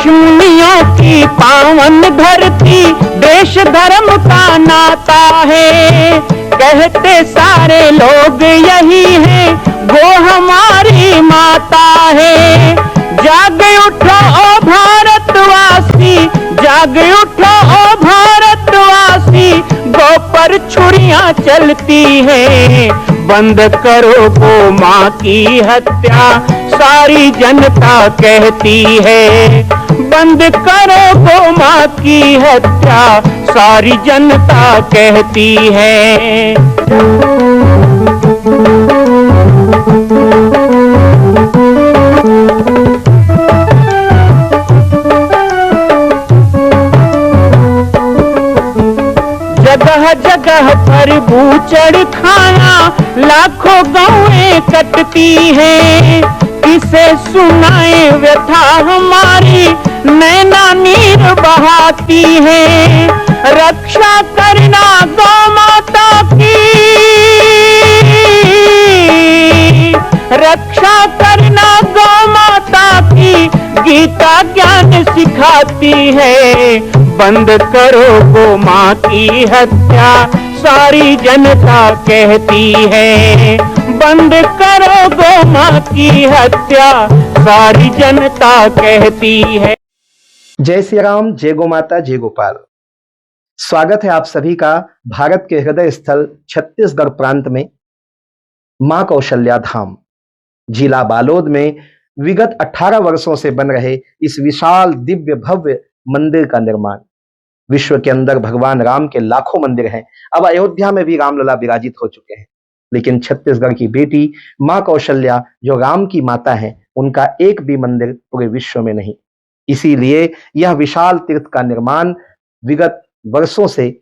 ऋषिमुनियों की पावन धरती, देश धर्म का नाता है। कहते सारे लोग यही है, वो हमारी माता है। जाग उठो ओ भारतवासी, जाग उठो ओ भारतवासी, गौ पर छुरियां चलती हैं। बंद करो गौ माँ की हत्या, सारी जनता कहती है। बंद करो गौ माँ की हत्या, सारी जनता कहती है। जगह जगह पर बूचड़ खाना, लाखों गौएं कटती हैं। किसे सुनाए व्यथा हमारी, नैना नीर बहाती है। रक्षा करना गौ माता की, रक्षा करना गौ माता की, गीता ज्ञान सिखाती है। बंद करो गौ माँ की हत्या, सारी जनता कहती है। बंद करो गौ माँ की हत्या, सारी जनता कहती है। जय श्री राम, जय गौ माता, जय गोपाल। स्वागत है आप सभी का भारत के हृदय स्थल छत्तीसगढ़ प्रांत में मां कौशल्या धाम जिला बालोद में विगत 18 वर्षों से बन रहे इस विशाल दिव्य भव्य मंदिर का निर्माण। विश्व के अंदर भगवान राम के लाखों मंदिर हैं। अब अयोध्या में भी रामलला विराजित हो चुके हैं, लेकिन छत्तीसगढ़ की बेटी मां कौशल्या जो राम की माता है, उनका एक भी मंदिर पूरे विश्व में नहीं। इसीलिए यह विशाल तीर्थ का निर्माण विगत वर्षों से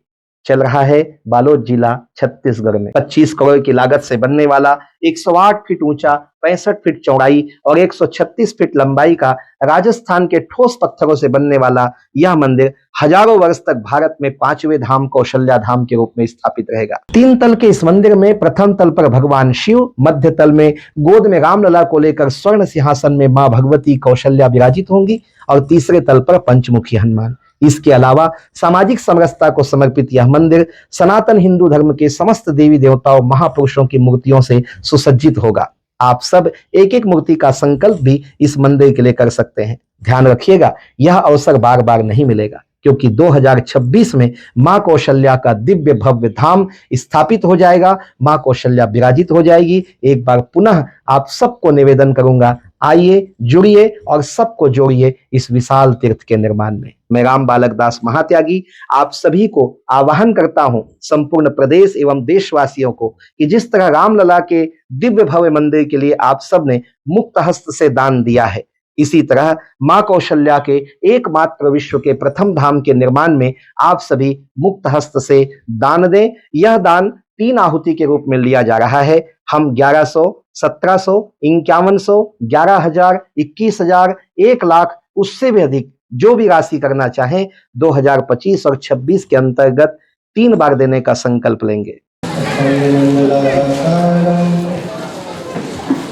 चल रहा है बालोद जिला छत्तीसगढ़ में। 25 करोड़ की लागत से बनने वाला 108 फीट ऊंचा, 65 फीट चौड़ाई और 136 फीट लंबाई का राजस्थान के ठोस पत्थरों से बनने वाला यह मंदिर हजारों वर्ष तक भारत में 5वें धाम कौशल्या धाम के रूप में स्थापित रहेगा। 3 तल के इस मंदिर में प्रथम तल पर भगवान शिव, मध्य तल में गोद में रामलला को लेकर स्वर्ण सिंहासन में मां भगवती कौशल्या विराजित होंगी और तीसरे तल पर पंचमुखी हनुमान। इसके अलावा सामाजिक समरसता को समर्पित यह मंदिर सनातन हिंदू धर्म के समस्त देवी देवताओं महापुरुषों की मूर्तियों से सुसज्जित होगा। आप सब एक एक मूर्ति का संकल्प भी इस मंदिर के लिए कर सकते हैं। ध्यान रखिएगा, यह अवसर बार बार नहीं मिलेगा, क्योंकि 2026 में मां कौशल्या का दिव्य भव्य धाम स्थापित हो जाएगा। मां कौशल्या विराजित हो जाएगी। एक बार पुनः आप सबको निवेदन करूंगा, आइए, जुड़िए और सबको जोड़िए इस विशाल तीर्थ के निर्माण में। मैं राम बालक दास महात्यागी आप सभी को आह्वान करता हूं, संपूर्ण प्रदेश एवं देशवासियों को, कि जिस तरह रामलला के दिव्य भव्य मंदिर के लिए आप सब ने मुक्त हस्त से दान दिया है, इसी तरह मां कौशल्या के एकमात्र विश्व के प्रथम धाम के निर्माण में आप सभी मुक्त हस्त से दान दें। यह दान 3 आहुति के रूप में लिया जा रहा है। हम 1100, 1700, 5100, 11,000, 21,000, 1 लाख, उससे भी अधिक जो भी राशि करना चाहें 2025 और 26 के अंतर्गत 3 बार देने का संकल्प लेंगे।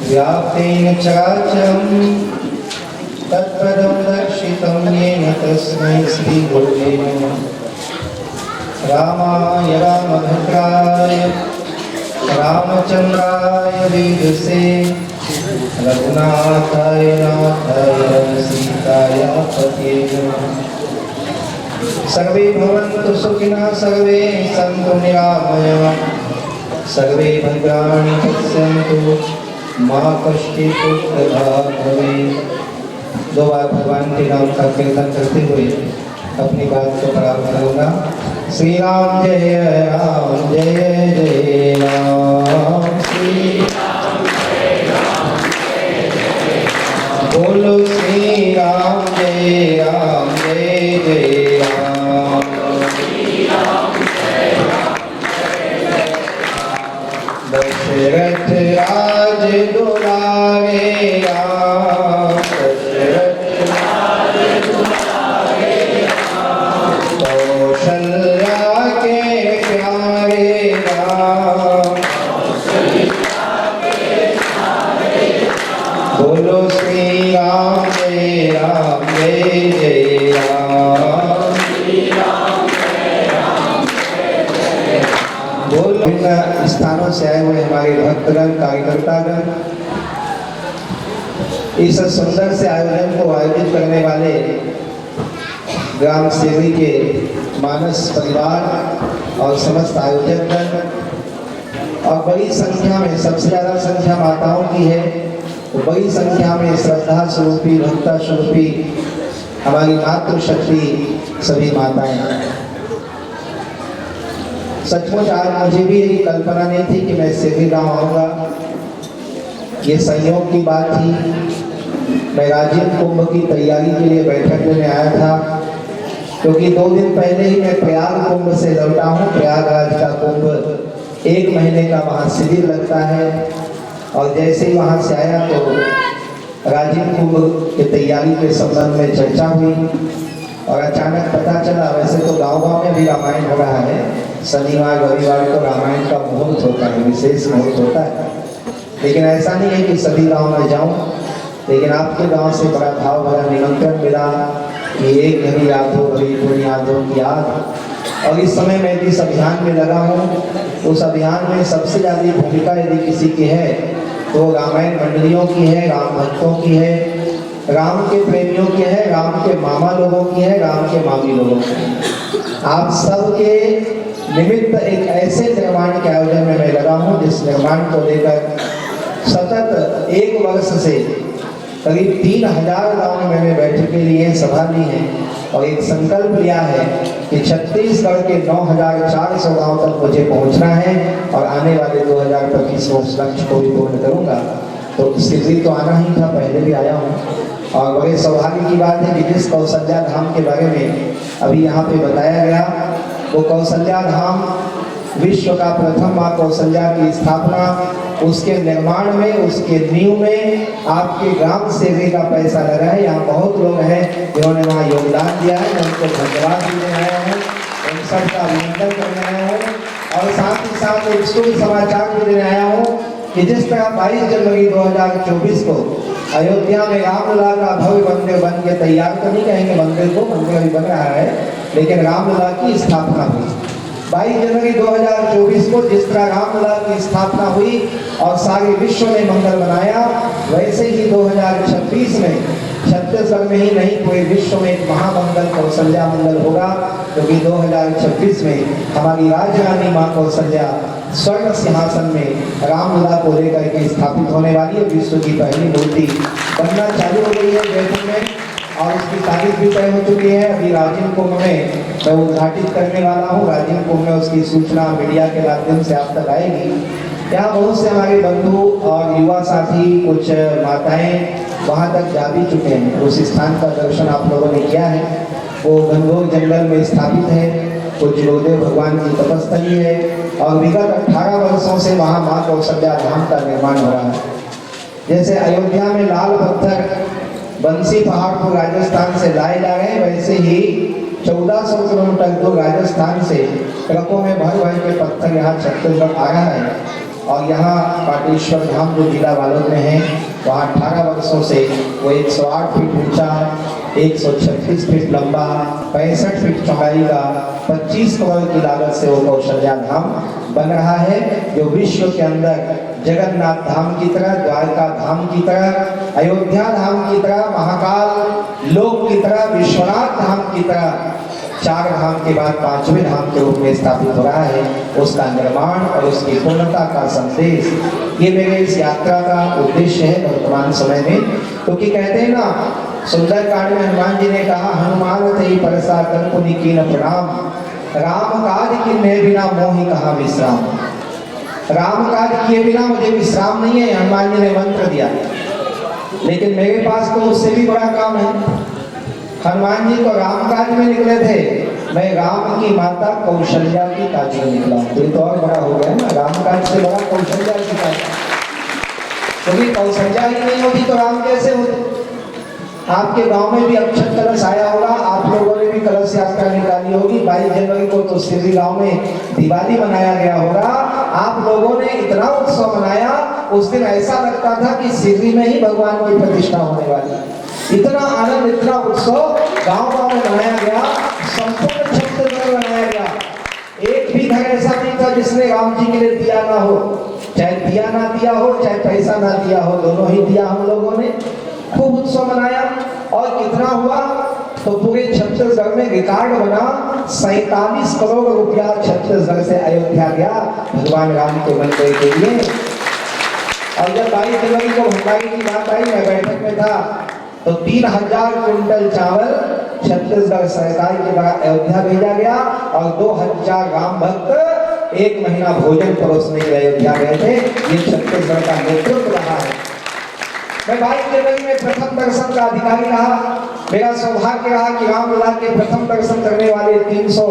व्याप्तेन चराचरं तत्पदं दर्शितं येन तस्मै श्रीगुरवे नमः। रामाय रामभद्राय रामचन्द्राय वेदसे, रघुनाथाय नाथाय सीताय पतये नमः। सर्वे भवन्तु सुखिनः, सर्वे सन्तु निरामयाः, सर्वे भद्राणि पश्यन्तु मा कश्चित् दुःखभाग् भवेत्। 2 बार भगवान के नाम का कीर्तन करते हुए अपनी बात को प्रारंभ करूंगा। श्री राम जय राम, जय जय राम, श्री राम जय राम, जय जय राम। बोलो श्री राम जय राम, जय जय राम, श्री राम जय राम, जय जय राम। दशरथ राज दुलारे राम, दशरथ राज दुलारे राम, कौशल्या के प्यारे राम, कौशल्या के प्यारे राम। बोलो श्री राम जय राम, जय जय हमारे भक्तगण कार्यकर्तागण, इस सुंदर से आयोजन को आयोजित करने वाले ग्राम सेवी के मानस परिवार और समस्त आयोजकगण, और बड़ी संख्या में, सबसे ज़्यादा संख्या माताओं की है, तो बड़ी संख्या में श्रद्धा स्वरूपी, भक्ता स्वरूपी हमारी मातृशक्ति सभी माताएं। सचमुच आज मुझे भी यही कल्पना नहीं थी कि मैं सेवी गाँव आऊँगा। ये संयोग की बात थी। मैं राजीव कुंभ की तैयारी के लिए बैठक लेने आया था, क्योंकि 2 दिन पहले ही मैं प्रयाग कुंभ से लौटा हूँ। प्रयागराज का कुंभ 1 महीने का वहाँ शिविर लगता है, और जैसे ही वहाँ से आया तो राजीव कुंभ की तैयारी के संबंध में चर्चा हुई, और अचानक पता चला, वैसे तो गाँव-गाँव में भी रामायण हो रहा है, शनिवार रविवार को रामायण का मुहूर्त होता है, विशेष मुहूर्त होता है, लेकिन ऐसा नहीं है कि सभी गाँव में जाऊँ। लेकिन आपके गांव से बड़ा भाव भरा निमंत्रण मिला कि एक घड़ी याद हो, घड़ी यादों की याद। और इस समय मैं जिस अभियान में लगा हूँ, उस अभियान में सबसे ज़्यादा भूमिका यदि किसी की है तो रामायण मंडलियों की है, राम भक्तों की है, राम के प्रेमियों की है, राम के मामा लोगों की है, राम के मामी लोगों की। आप सबके निमित्त एक ऐसे निर्माण के आयोजन में मैं लगा हूँ जिस निर्माण को लेकर सतत 1 वर्ष से करीब 3000 गाँव में मैंने बैठकें ली हैं, सभा ली है, और एक संकल्प लिया है कि छत्तीसगढ़ के 9400 गांव तक मुझे पहुंचना है, और आने वाले 2025 में उस लक्ष्य को भी पूर्ण करूंगा। तो सिद्धि तो आना ही था, पहले भी आया हूँ। और बड़े सौभाग्य की बात है कि जिस कौशल्या धाम के बारे में अभी यहाँ पे बताया गया, वो कौशल्या धाम विश्व का प्रथम माँ कौशल्या की स्थापना, उसके निर्माण में, उसके नींव में आपके ग्राम सेवी का पैसा लगा है। यहाँ बहुत लोग हैं जिन्होंने वहाँ योगदान दिया है, मैं उनको धन्यवाद देने आया हूँ, उन सबका अभिनंदन करने आया हूँ। और साथ ही साथ एक शुभ समाचार भी देने आया हूँ कि जिस तरह 22 जनवरी 2024 को अयोध्या में रामलला का भव्य मंदिर बन के तैयार, तो नहीं कहेंगे मंदिर को, मंदिर अभी बन रहा है, लेकिन रामलला की स्थापना हुई 22 जनवरी 2024 को। जिस तरह रामलला की स्थापना हुई और सारे विश्व ने मंगल मनाया, वैसे ही 2026 में छत्तीसगढ़ में ही नहीं, पूरे विश्व में एक महामंगल कौशल्या मंगल होगा, क्योंकि 2026 में हमारी राजरानी माँ कौशल्या स्वर्ण सिंहासन में रामलला को लेकर के स्थापित होने वाली है। विश्व की पहली मूर्ति बनना चालू हो गई है जयपुर में, और उसकी तारीख भी तय हो चुकी है। अभी राजीव कुंभ में मैं उद्घाटित करने वाला हूँ। राजीव कुंभ में उसकी सूचना मीडिया के माध्यम से आप तक आएगी। यहाँ बहुत से हमारे बंधु और युवा साथी, कुछ माताएं वहाँ तक जा भी चुके हैं। उस स्थान का दर्शन आप लोगों ने किया है। वो गंगोर जंगल में स्थापित है, कुछ गुरुदेव भगवान की तपस्थली है, और विगत 18 वर्षों से वहाँ माँ कौशल्या धाम का निर्माण हो रहा है। जैसे अयोध्या में लाल पत्थर बंसी पहाड़ को राजस्थान से लाए जा रहे हैं, वैसे ही 1400 किलोमीटर दूर राजस्थान से ट्रकों में भर भर के पत्थर यहाँ छत्तीसगढ़ आ रहा है। और यहाँ पाटेश्वर धाम जो जिला बालोद में है, वहाँ 18 वर्षों से वो 108 फीट ऊंचा, 136 फीट लंबा, 65 फीट चौड़ाई का 25 करोड़ की लागत से वो कौशल्या धाम बन रहा है, जो विश्व के अंदर जगन्नाथ धाम की तरह, द्वारका धाम की तरह, अयोध्या धाम की तरह, महाकाल लोक की तरह, विश्वनाथ धाम की तरह 4 धाम के बाद 5वें धाम के रूप में स्थापित हो रहा है। उसका निर्माण और उसकी पूर्णता का संदेश, ये मेरे इस यात्रा का उद्देश्य है वर्तमान समय में। क्योंकि कहते हैं ना, सुंदरकांड में हनुमान जी ने कहा, हनुमान ते परसा कर्पुनि कीन प्रणाम, राम काज किन्हे बिना मोहि कहा विश्राम। राम काज किए बिना मुझे विश्राम नहीं है, हनुमान जी ने मंत्र दिया। लेकिन मेरे पास तो उससे भी बड़ा काम है। हनुमान जी तो राम काज में निकले थे, मैं राम की माता कौशल्या की काज में निकला। तो ये तो और बड़ा हो गया ना, राम काज से बड़ा कौशल्या की काज। क्योंकि कौशल्या ही नहीं होती तो राम कैसे होते। आपके गांव में भी अक्षत कलश आया होगा, आप लोगों ने भी कलश यात्रा निकाली होगी। 22 जनवरी को तो सिद्धि गांव में दिवाली मनाया गया होगा। आप लोगों ने इतना उत्सव मनाया, उस दिन ऐसा लगता था कि सिद्धि में ही भगवान की प्रतिष्ठा होने वाली। इतना आनंद, इतना उत्सव गांव-गांव में मनाया गया, संपूर्ण छत्तीसगढ़ में मनाया गया। एक भी घर ऐसा नहीं था जिसने राम जी के लिए दिया ना हो। चाहे दिया ना दिया हो, चाहे पैसा ना दिया हो, दोनों ही दिया हम लोगों ने। खूब उत्सव मनाया और कितना हुआ तो पूरे छत्तीसगढ़ में रिकॉर्ड बना, 47 करोड़ रुपया छत्तीसगढ़ से अयोध्या गया भगवान राम के मंदिर के लिए। और जब 22 जनवरी को भंडारी की बात आई, मैं बैठक में था, तो 3000 क्विंटल चावल छत्तीसगढ़ सरकार के द्वारा अयोध्या भेजा गया और 2000 राम भक्त 1 महीना भोजन परोसने के लिए अयोध्या गए थे। ये छत्तीसगढ़ का नेतृत्व रहा है। मैं 22 जनवरी में प्रथम दर्शन का अधिकारी रहा। मेरा सौभाग्य रहा कि रामलला के प्रथम दर्शन करने वाले 300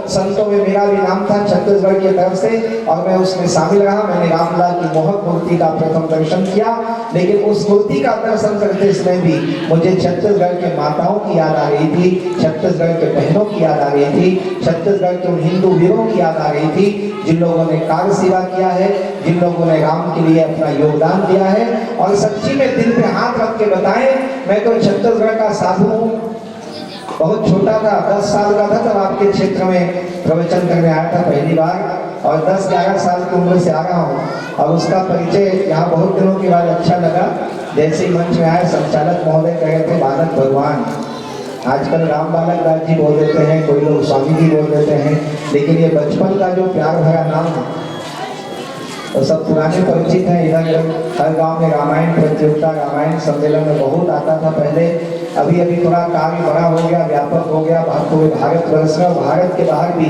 संतों में मेरा भी नाम था छत्तीसगढ़ की तरफ से, और मैं उसमें शामिल रहा। मैंने रामलला की मोहक मूर्ति का प्रथम दर्शन किया, लेकिन उस मूर्ति का दर्शन करते समय भी मुझे छत्तीसगढ़ के माताओं की याद आ रही थी, छत्तीसगढ़ के बहनों की याद आ रही थी, छत्तीसगढ़ के उन हिंदू वीरों की याद आ रही थी जिन लोगों ने कार्य सेवा किया है, जिन लोगों ने राम के लिए अपना योगदान दिया है। और सच्ची में दिल पे हाथ रख के बताएं, मैं तो छत्तीसगढ़ का साधु हूँ। बहुत छोटा था, 10 साल का था तब आपके क्षेत्र में प्रवचन करने आया था पहली बार, और 10-11 साल की उम्र से आ रहा हूँ। और उसका परिचय यहाँ बहुत दिनों के बाद अच्छा लगा। जैसे ही मंच में आए, संचालक महोदय कह रहे थे बालक भगवान। आजकल राम बालक दास जी बोल देते हैं, कोई लोग स्वामी जी बोल देते हैं, लेकिन ये बचपन का जो प्यार भरा नाम है तो सब पुराने परिचित हैं। इधर हर गांव में रामायण प्रतियोगिता, रामायण सम्मेलन में बहुत आता था पहले। अभी अभी थोड़ा कार्य बड़ा हो गया, व्यापक हो गया पूरे भारतवर्ष में। भारत के बाहर भी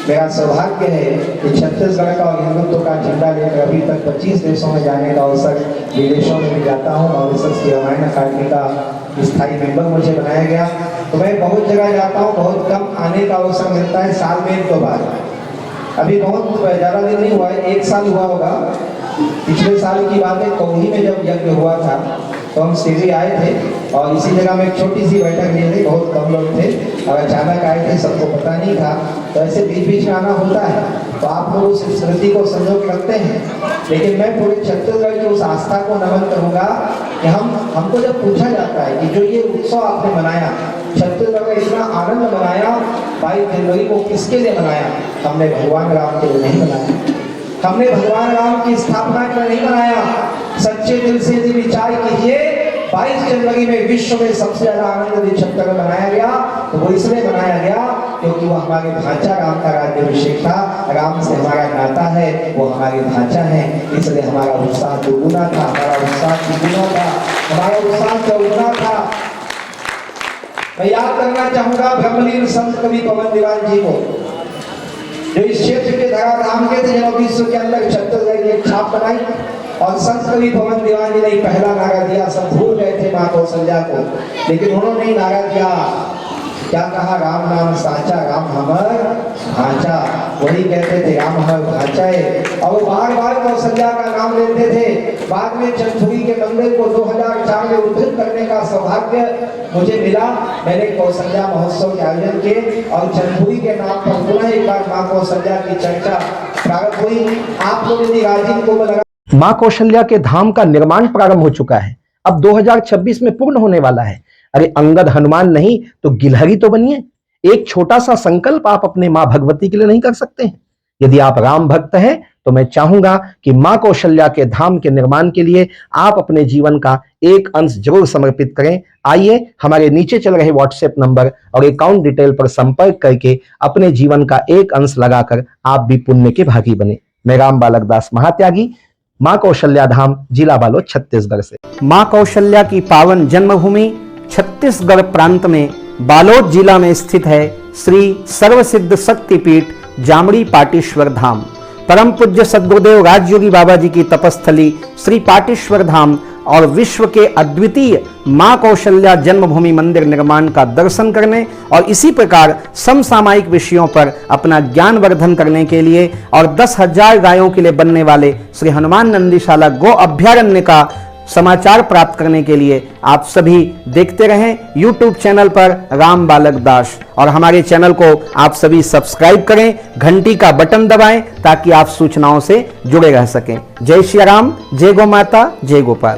मेरा सौभाग्य है कि छत्तीसगढ़ का और हिंदुत्व का झंडा लेकर अभी तक 25 देशों में जाने का अवसर, विदेशों में भी जाता हूँ। मॉरिशस की रामायण अकादमी का स्थायी मेंबर मुझे बनाया गया। तो मैं बहुत जगह जाता हूँ, बहुत कम आने का अवसर मिलता है, साल में 1-2 बार। अभी बहुत ज़्यादा दिन नहीं हुआ है, 1 साल हुआ होगा। पिछले साल की बात है, कौही में जब यज्ञ हुआ था तो हम सीधी आए थे और इसी जगह में एक छोटी सी बैठक लिए थे, बहुत कम लोग थे और अचानक आए थे, सबको पता नहीं था। तो ऐसे बीच बीच में आना होता है, तो आप लोग उस स्मृति को संजो के रखते हैं। लेकिन मैं पूरे छत्तीसगढ़ की उस आस्था को नमन करूँगा कि हमको जब पूछा जाता है कि जो ये उत्सव आपने मनाया, छत्तीसगढ़ में इतना आनंद मनाया, 22 जनवरी को किसके लिए मनाया? हमने भगवान राम के लिए नहीं मनाया, हमने भगवान राम की स्थापना के लिए नहीं मनाया। सच्चे दिल से यदि विचार कीजिए, 22 जनवरी में विश्व में सबसे ज्यादा आनंद यदि छत्तीसगढ़ में मनाया गया तो वो इसलिए मनाया गया क्योंकि वो हमारे भांचा राम का राज्याभिषेक था। राम से हमारा नाता है, वो हमारे भांचा है, इसलिए हमारा उत्साह दुगुना था, हमारा उत्साह तिगुना था, हमारा उत्साह चौगुना था। मैं याद करना चाहूंगा ब्रह्मलीन संत कवि पवन दीवान जी को, जो इस क्षेत्र के धराधाम के थे, जिन्होंने विश्व के अंदर छत्तीसगढ़ की एक छाप बनाई। और संत कवि पवन दीवान जी ने पहला नारा दिया, सब भूल गए थे माँ कौशल्या को, लेकिन उन्होंने ही नारा दिया, क्या कहा? राम नाम साचा, राम हमर भांचा। वही कहते थे, राम हमर भांचा है। और वो बार बार कौशल्या का नाम लेते थे। बाद में चंदपुरी के मंदिर को 2004 में उद्धृत करने का सौभाग्य मुझे मिला। मैंने कौशल्या महोत्सव के आयोजन किए और चंदपुरी के नाम पर पुनः एक बार माँ कौशल्या की चर्चा प्रारंभ हुई। आप लोग यदि राजीव को लगा, मां कौशल्या के धाम का निर्माण प्रारंभ हो चुका है, अब 2026 में पूर्ण होने वाला है। अरे अंगद हनुमान नहीं तो गिलहरी तो बनिए। एक छोटा सा संकल्प आप अपने मां भगवती के लिए नहीं कर सकते हैं? यदि आप राम भक्त हैं तो मैं चाहूंगा कि मां कौशल्या के धाम के निर्माण के लिए आप अपने जीवन का एक अंश जरूर समर्पित करें। आइए हमारे नीचे चल रहे व्हाट्सएप नंबर और अकाउंट डिटेल पर संपर्क करके अपने जीवन का एक अंश लगाकर आप भी पुण्य के भागी बने। मैं राम बालक दास महात्यागी, मां कौशल्या धाम, जिला बालोद, छत्तीसगढ़ से। मां कौशल्या की पावन जन्मभूमि छत्तीसगढ़ प्रांत में बालोद जिला में स्थित है श्री सर्वसिद्ध शक्तिपीठ जामड़ी पाटेश्वर धाम। परम पूज्य सद्गुरुदेव राजयोगी बाबा जी की तपस्थली श्री पाटेश्वर धाम और विश्व के अद्वितीय मां कौशल्या जन्मभूमि मंदिर निर्माण का दर्शन करने और इसी प्रकार समसामयिक विषयों पर अपना ज्ञान वर्धन करने के लिए और 10,000 गायों के लिए बनने वाले श्री हनुमान नंदीशाला गो अभ्यारण्य का समाचार प्राप्त करने के लिए आप सभी देखते रहें YouTube चैनल पर राम बालक दास, और हमारे चैनल को आप सभी सब्सक्राइब करें, घंटी का बटन दबाएं ताकि आप सूचनाओं से जुड़े रह सकें। जय श्री राम, जय गौ माता, जय गोपाल।